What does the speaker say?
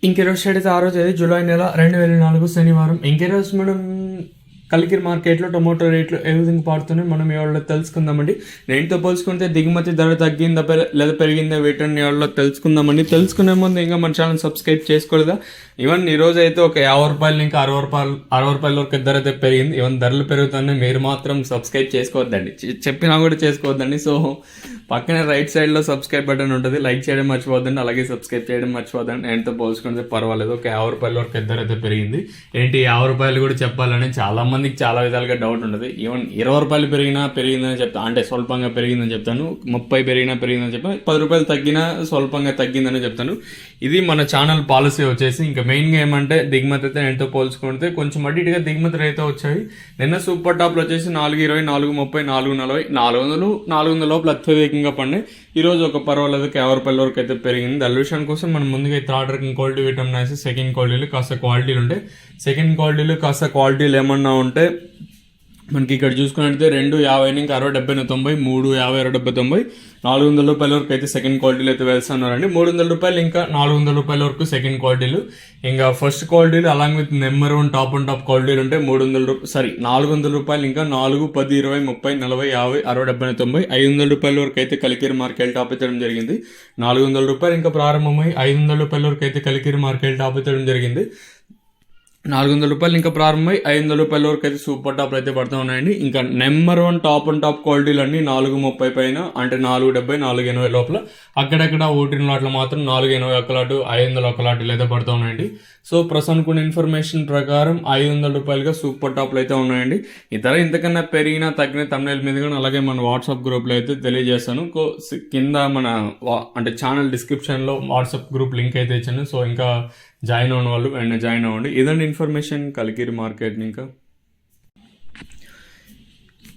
ఇంకెరోజు అయితే 6వ తేదీ జూలై నెల 2024 శనివారం. ఇంకెరోజు మనం కలికిరి మార్కెట్లో టొమాటో రేట్లు ఏ విధంగా పాడుతున్నాయి మనం ఇవాళ తెలుసుకుందామండి. నేటితో పోల్చుకుంటే దిగుమతి ధర తగ్గిందా లేదా పెరిగిందా వీటిని ఇవాళ తెలుసుకుందామండి. తెలుసుకునే ముందు ఇంకా మన ఛానల్ సబ్స్క్రైబ్ చేసుకోలేదా? ఈవెన్ ఈరోజు అయితే ఒక 50 రూపాయలు ఇంకా 60 రూపాయల వరకు ధర అయితే పెరిగింది. ఈవెన్ ధరలు పెరుగుతున్నాయి, మీరు మాత్రం సబ్స్క్రైబ్ చేసుకోవద్దండి, చెప్పినా కూడా చేసుకోవద్దండి. సో పక్కనే రైట్ సైడ్లో సబ్స్క్రైబ్ బటన్ ఉంటుంది, లైక్ చేయడం మర్చిపోద్దండి, అలాగే సబ్స్క్రైబ్ చేయడం మర్చిపోద్దండి. నేటితో పోల్చుకుంటే పర్వాలేదు, ఒక 50 రూపాయల వరకు ధర అయితే పెరిగింది. ఏంటి 50 రూపాయలు కూడా చెప్పాలని చాలా మందికి చాలా విధాలుగా డౌట్ ఉంటుంది. ఈవెన్ 20 రూపాయలు పెరిగిందని చెప్తాను, అంటే స్వల్పంగా పెరిగిందని చెప్తాను, 30 పెరిగిందని చెప్తాను, 10 రూపాయలు తగ్గినా స్వల్పంగా తగ్గిందని చెప్తాను. ఇది మన ఛానల్ పాలసీ వచ్చేసి. ఇంకా మెయిన్గా ఏమంటే దిగుమతి అయితే నేటితో పోల్చుకుంటే కొంచెం అడిటిగా దిగుమతులు అయితే వచ్చాయి. నిన్న సూపర్ టాప్లో వచ్చేసి 420, 430, 440, 400 లోపల అత్యధికంగా పడినాయి. ఈరోజు ఒక పర్వాలేదు 50 రూపాయల వరకు అయితే పెరిగింది. దాని విషయం కోసం మనం ముందుగా అయితే థర్డ్ రకం క్వాలిటీ విటమిన్ వేసి సెకండ్ క్వాలిటీలు కాస్త క్వాలిటీలు ఉంటాయి. సెకండ్ క్వాలిటీలు కాస్త క్వాలిటీలు ఏమన్నా ఉంటే మనకి ఇక్కడ చూసుకున్నట్లయితే 250 ఇంకా 60, 70, 90, 350, 20, 90, 400 రూపాయల వరకు అయితే సెకండ్ క్వాలిటీలు అయితే వేస్తున్నారండి. 300 రూపాయలు ఇంకా 400 రూపాయల వరకు సెకండ్ క్వాలిటీలు. ఇంకా ఫస్ట్ క్వాలిటీలు అలాంగ్ విత్ నెంబర్ 1 టాప్ క్వాలిటీలు ఉంటాయి. 400 రూపాయలు ఇంకా 4, 10, 20, 30, 40, 50, 60, 70, 90, 500 రూపాయల వరకు అయితే కలికిరి మార్కెట్ టాప్ ఎత్తడం జరిగింది. 400 రూపాయలు ఇంకా ప్రారంభమై 500 రూపాయల వరకు అయితే కలికిరి మార్కెట్ టాప్ ఎత్తడం జరిగింది. 400 రూపాయలు ఇంకా ప్రారంభమై 500 రూపాయల వరకు అయితే సూపర్ టాప్లు అయితే పడుతూ ఉన్నాయండి. ఇంకా నెంబర్ 1 టాప్ క్వాలిటీలు అన్ని 430 పైన, అంటే 470, 480 లోపల. అక్కడక్కడ ఓటిన లాట్లు మాత్రం 480 ఒక లాటు, 500 ఒక లాట్లు అయితే పడుతూ ఉన్నాయండి. సో ప్రస్తుతానికి ఉన్న ఇన్ఫర్మేషన్ ప్రకారం 500 రూపాయలుగా సూపర్ టాప్లు అయితే ఉన్నాయండి. ఇతర ఇంతకన్నా పెరిగినా తగ్గిన తమ్నెయిల్ మీద కూడా అలాగే మన వాట్సాప్ గ్రూప్లో అయితే తెలియజేస్తాను. కింద మన అంటే ఛానల్ డిస్క్రిప్షన్లో వాట్సాప్ గ్రూప్ లింక్ అయితే ఇచ్చాను. సో ఇంకా జాయిన్ అవ్వని వాళ్ళు వెంటనే జాయిన్ అవ్వండి. ఇదండి ఇన్ఫర్మేషన్ కలికిరి మార్కెట్. ఇంకా